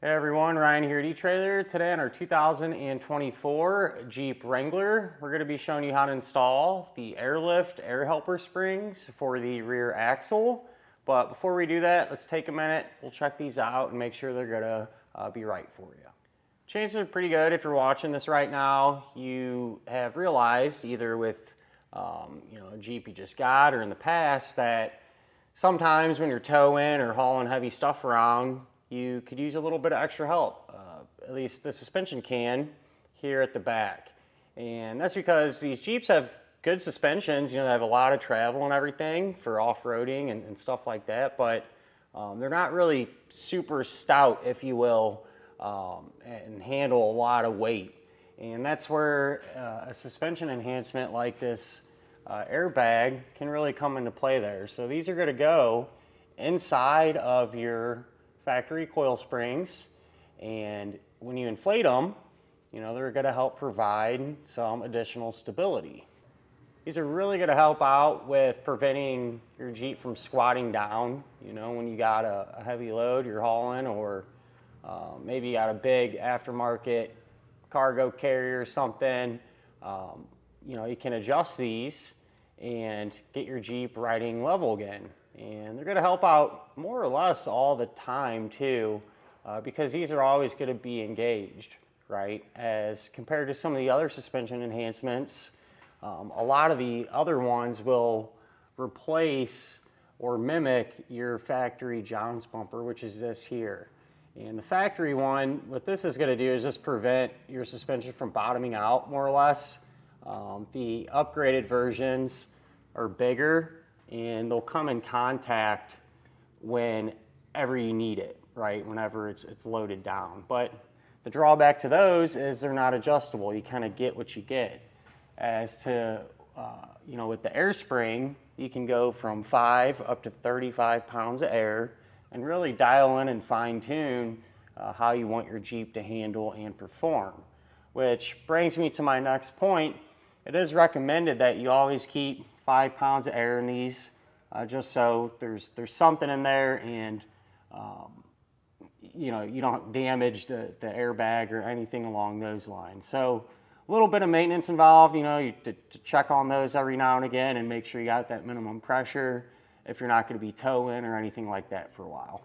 Hey everyone, Ryan here at etrailer. Today on our 2024 Jeep Wrangler, we're going to be showing you how to install the airlift air helper springs for the rear axle. But before we do that, let's take a minute, we'll check these out and make sure they're going to be right for you. Chances are pretty good if you're watching this right now, you have realized either with a Jeep you just got or in the past that sometimes when you're towing or hauling heavy stuff around, you could use a little bit of extra help, at least the suspension can here at the back. And that's because these Jeeps have good suspensions, they have a lot of travel and everything for off-roading and stuff like that, but they're not really super stout, if you will, and handle a lot of weight. And that's where a suspension enhancement like this airbag can really come into play there. So these are going to go inside of your factory coil springs, and when you inflate them, they're going to help provide some additional stability. These are really going to help out with preventing your Jeep from squatting down, when you got a heavy load you're hauling, or maybe you got a big aftermarket cargo carrier or something. You can adjust these and get your Jeep riding level again. And they're going to help out more or less all the time too, because these are always going to be engaged, right? As compared to some of the other suspension enhancements, a lot of the other ones will replace or mimic your factory John's bumper, which is this here. And the factory one, what this is going to do is just prevent your suspension from bottoming out more or less. The upgraded versions are bigger, and they'll come in contact whenever you need it, right? Whenever it's loaded down. But the drawback to those is they're not adjustable. You kind of get what you get. As to, with the air spring, you can go from 5 up to 35 pounds of air and really dial in and fine tune how you want your Jeep to handle and perform. Which brings me to my next point. It is recommended that you always keep 5 pounds of air in these, just so there's something in there, and you don't damage the airbag or anything along those lines. So a little bit of maintenance involved, to check on those every now and again and make sure you got that minimum pressure if you're not going to be towing or anything like that for a while.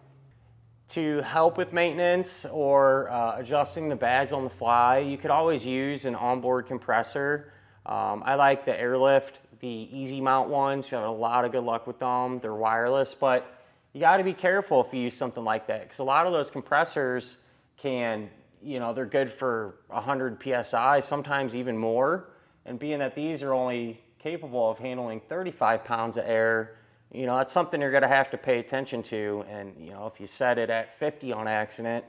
To help with maintenance or adjusting the bags on the fly, you could always use an onboard compressor. I like the airlift, the easy mount ones. You have a lot of good luck with them. They're wireless, but you got to be careful if you use something like that, because a lot of those compressors can, they're good for 100 psi, sometimes even more. And being that these are only capable of handling 35 pounds of air, that's something you're going to have to pay attention to. And if you set it at 50 on accident,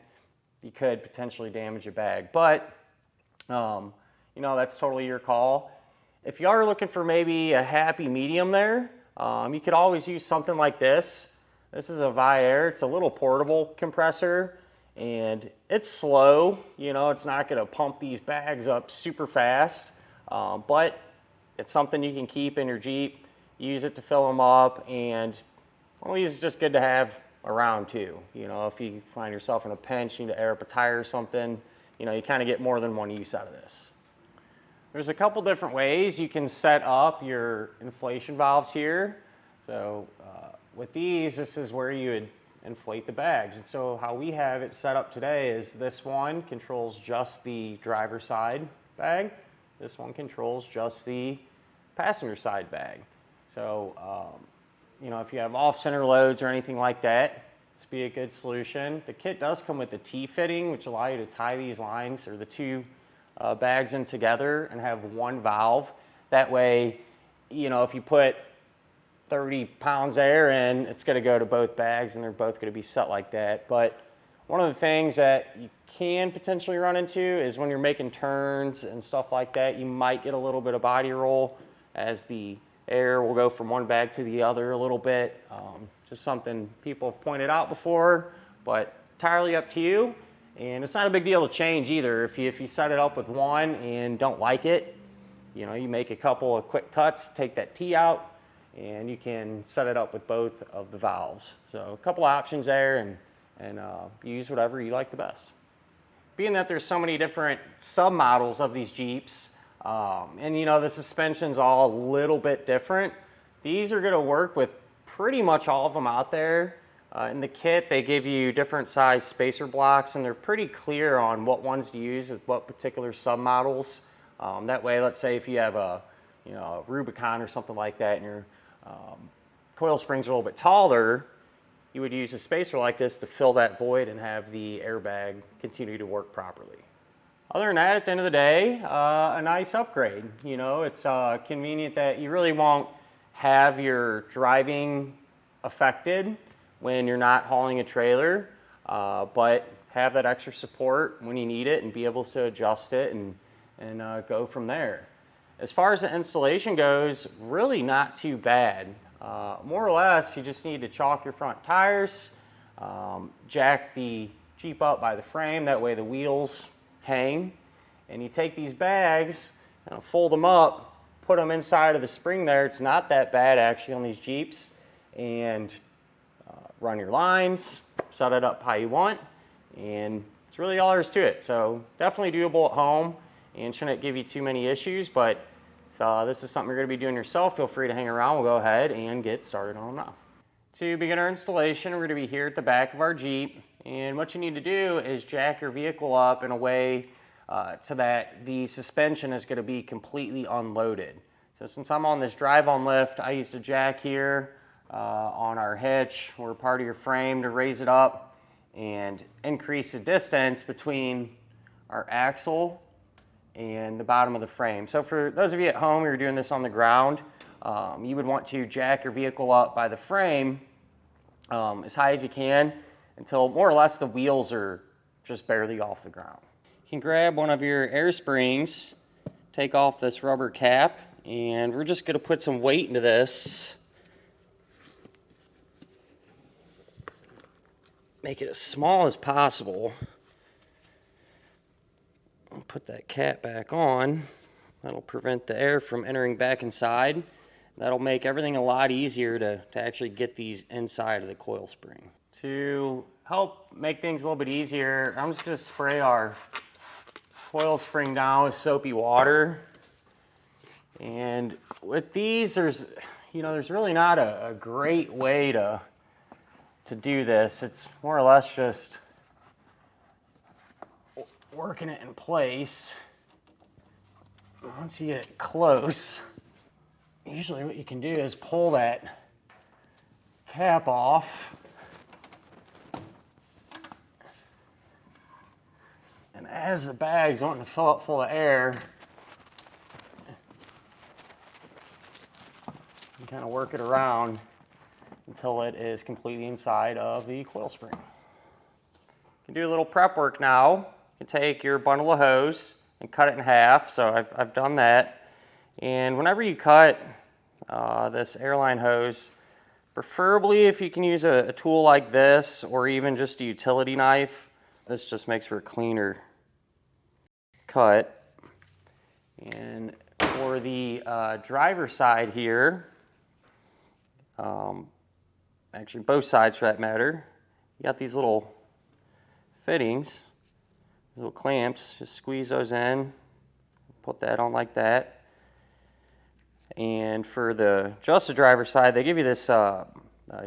you could potentially damage your bag. But that's totally your call. If you are looking for maybe a happy medium there, you could always use something like this. This is a Viair. It's a little portable compressor, and it's slow. It's not going to pump these bags up super fast, but it's something you can keep in your Jeep, use it to fill them up, and these is just good to have around too. If you find yourself in a pinch, you need to air up a tire or something, you kind of get more than one use out of this. There's a couple different ways you can set up your inflation valves here. So with these, this is where you would inflate the bags. And so how we have it set up today is this one controls just the driver's side bag. This one controls just the passenger side bag. So, if you have off-center loads or anything like that, this would be a good solution. The kit does come with the T-fitting, which allow you to tie these lines or the two bags in together and have one valve. That way, if you put 30 pounds of air in, it's going to go to both bags, and they're both going to be set like that. But one of the things that you can potentially run into is when you're making turns and stuff like that, you might get a little bit of body roll as the air will go from one bag to the other a little bit. Just something people have pointed out before, but entirely up to you. And it's not a big deal to change either. If you set it up with one and don't like it, you make a couple of quick cuts, take that T out, and you can set it up with both of the valves. So a couple options there, and and use whatever you like the best. Being that there's so many different submodels of these Jeeps, and you know the suspension's all a little bit different, these are going to work with pretty much all of them out there. In the kit, they give you different size spacer blocks, and they're pretty clear on what ones to use with what particular submodels. That way, let's say if you have a Rubicon or something like that, and your coil springs are a little bit taller, you would use a spacer like this to fill that void and have the airbag continue to work properly. Other than that, at the end of the day, a nice upgrade. You know, it's convenient that you really won't have your driving affected when you're not hauling a trailer, but have that extra support when you need it and be able to adjust it and go from there. As far as the installation goes, really not too bad. More or less, you just need to chalk your front tires, jack the Jeep up by the frame, that way the wheels hang, and you take these bags and fold them up, put them inside of the spring there. It's not that bad actually on these Jeeps, and run your lines, set it up how you want, and it's really all there is to it. So definitely doable at home and shouldn't give you too many issues, but if this is something you're going to be doing yourself, feel free to hang around. We'll go ahead and get started on them now. To begin our installation, we're going to be here at the back of our Jeep, and what you need to do is jack your vehicle up in a way so that the suspension is going to be completely unloaded. So since I'm on this drive-on lift, I use the jack here on our hitch or part of your frame to raise it up and increase the distance between our axle and the bottom of the frame. So for those of you at home who are doing this on the ground, you would want to jack your vehicle up by the frame as high as you can until more or less the wheels are just barely off the ground. You can grab one of your air springs, take off this rubber cap, and we're just going to put some weight into this. Make it as small as possible. I'll put that cap back on. That'll prevent the air from entering back inside. That'll make everything a lot easier to actually get these inside of the coil spring. To help make things a little bit easier, I'm just going to spray our coil spring down with soapy water. And with these, there's really not a great way to do this. It's more or less just working it in place. Once you get it close, usually what you can do is pull that cap off, and as the bag's wanting to fill up full of air, you kind of work it around until it is completely inside of the coil spring. You can do a little prep work now. You can take your bundle of hose and cut it in half. So I've done that. And whenever you cut this airline hose, preferably if you can use a tool like this or even just a utility knife, this just makes for a cleaner cut. And for the driver side here, actually both sides for that matter, you got these little fittings, little clamps. Just squeeze those in, put that on like that. And for just the driver's side, they give you this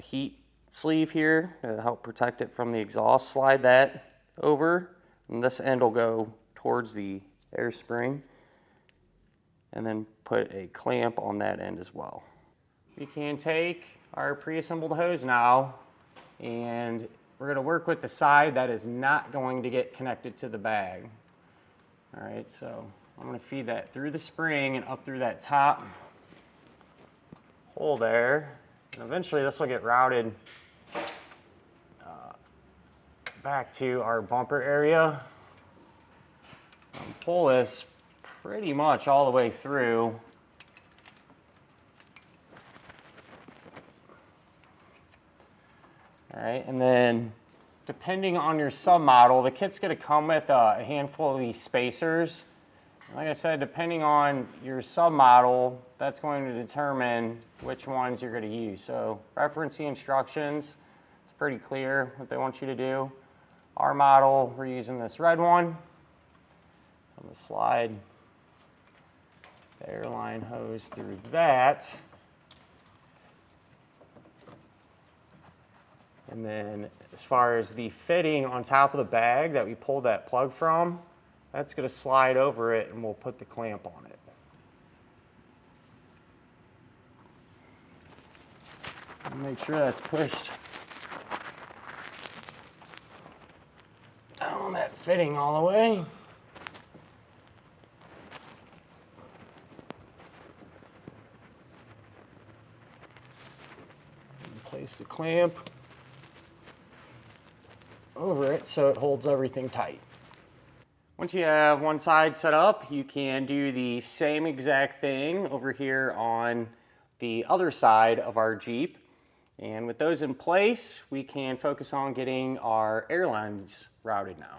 heat sleeve here to help protect it from the exhaust. Slide that over, and this end will go towards the air spring, and then put a clamp on that end as well. We can take our pre-assembled hose now, and we're going to work with the side that is not going to get connected to the bag. All right, so I'm going to feed that through the spring and up through that top hole there, and eventually this will get routed back to our bumper area. Pull this pretty much all the way through. All right, and then depending on your submodel, the kit's going to come with a handful of these spacers. Like I said, depending on your submodel, that's going to determine which ones you're going to use. So reference the instructions. It's pretty clear what they want you to do. Our model, we're using this red one. So I'm going to slide the airline hose through that. And then as far as the fitting on top of the bag that we pulled that plug from, that's going to slide over it and we'll put the clamp on it. And make sure that's pushed down that fitting all the way. And place the clamp over it so it holds everything tight. Once you have one side set up, you can do the same exact thing over here on the other side of our Jeep. And with those in place, we can focus on getting our airlines routed now.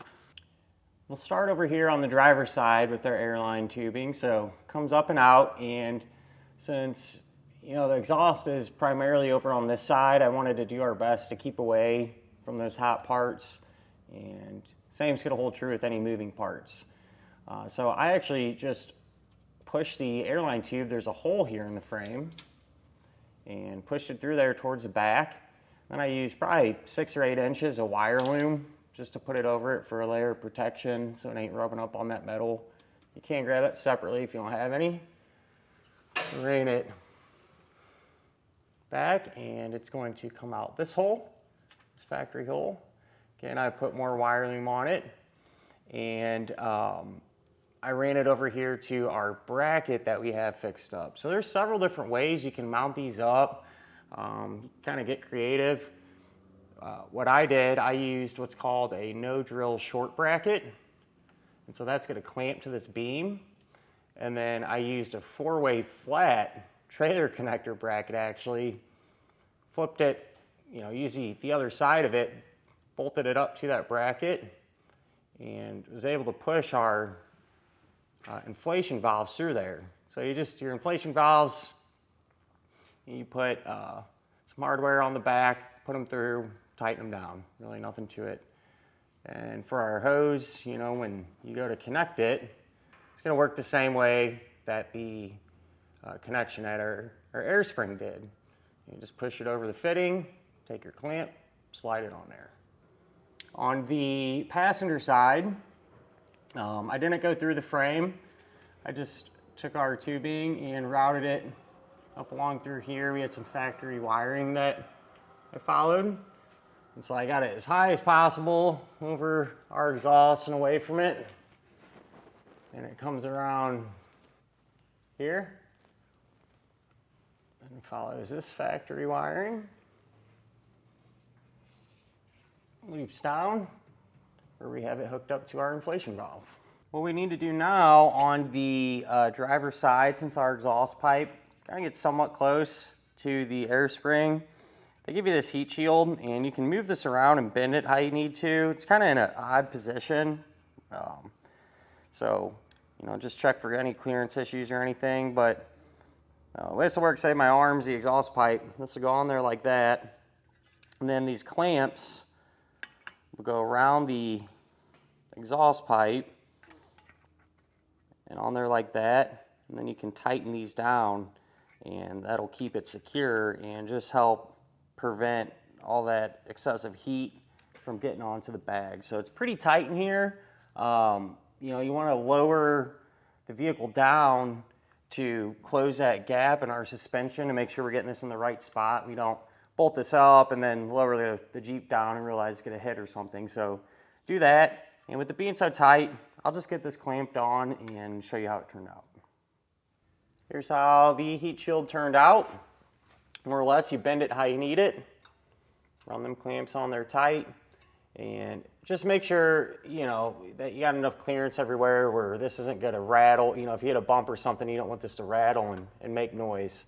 We'll start over here on the driver's side with our airline tubing. So it comes up and out, and since the exhaust is primarily over on this side, I wanted to do our best to keep away from those hot parts, and same's gonna hold true with any moving parts. So I actually just pushed the airline tube, there's a hole here in the frame, and pushed it through there towards the back. Then I used probably 6 or 8 inches of wire loom just to put it over it for a layer of protection so it ain't rubbing up on that metal. You can grab that separately if you don't have any. Rein it back, and it's going to come out this hole. This factory hole. Again, I put more wire loom on it, and I ran it over here to our bracket that we have fixed up. So there's several different ways you can mount these up, kind of get creative. What I did, I used what's called a no drill short bracket, and so that's going to clamp to this beam, and then I used a 4-way flat trailer connector bracket actually, flipped it, use the other side of it, bolted it up to that bracket, and was able to push our inflation valves through there. So your inflation valves, you put some hardware on the back, put them through, tighten them down. Really nothing to it. And for our hose, when you go to connect it, it's going to work the same way that the connection at our air spring did. You just push it over the fitting, take your clamp, slide it on there. On the passenger side, I didn't go through the frame. I just took our tubing and routed it up along through here. We had some factory wiring that I followed. And so I got it as high as possible over our exhaust and away from it. And it comes around here and follows this factory wiring. Loops down where we have it hooked up to our inflation valve. What we need to do now on the driver's side, since our exhaust pipe kind of gets somewhat close to the air spring, they give you this heat shield, and you can move this around and bend it how you need to. It's kind of in an odd position. So, just check for any clearance issues or anything. But the way this will work, say my arm's the exhaust pipe. This will go on there like that. And then these clamps will go around the exhaust pipe and on there like that. And then you can tighten these down, and that'll keep it secure and just help prevent all that excessive heat from getting onto the bag. So it's pretty tight in here. You want to lower the vehicle down to close that gap in our suspension to make sure we're getting this in the right spot. We don't bolt this up and then lower the Jeep down and realize it's going to hit or something. So do that. And with it being so tight, I'll just get this clamped on and show you how it turned out. Here's how the heat shield turned out. More or less, you bend it how you need it. Run them clamps on there tight. And just make sure, that you got enough clearance everywhere where this isn't going to rattle. If you hit a bump or something, you don't want this to rattle and make noise.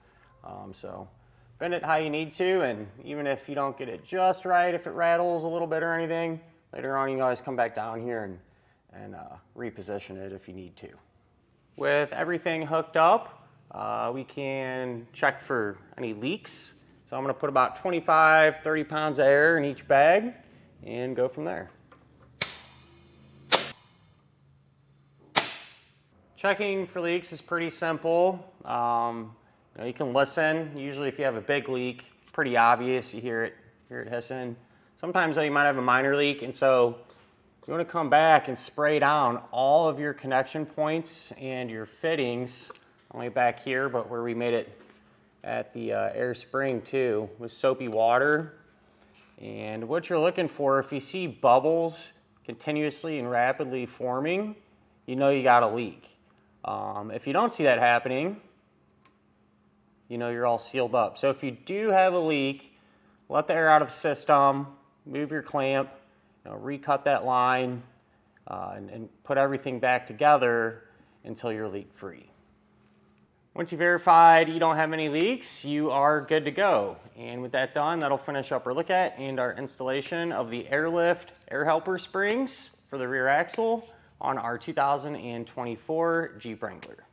So bend it how you need to, and even if you don't get it just right, if it rattles a little bit or anything, later on you can always come back down here and reposition it if you need to. With everything hooked up, we can check for any leaks So I'm going to put about 25, 30 pounds of air in each bag and go from there. Checking for leaks is pretty simple. You can listen. Usually if you have a big leak, it's pretty obvious. You hear it hissing. Sometimes though you might have a minor leak, and so you want to come back and spray down all of your connection points and your fittings, only back here, but where we made it at the air spring too, with soapy water. And what you're looking for, if you see bubbles continuously and rapidly forming, you know you got a leak. If you don't see that happening, you know you're all sealed up. So if you do have a leak, let the air out of the system, move your clamp, recut that line, and put everything back together until you're leak free. Once you've verified you don't have any leaks, you are good to go. And with that done, that'll finish up our look at and our installation of the airlift air helper springs for the rear axle on our 2024 Jeep Wrangler.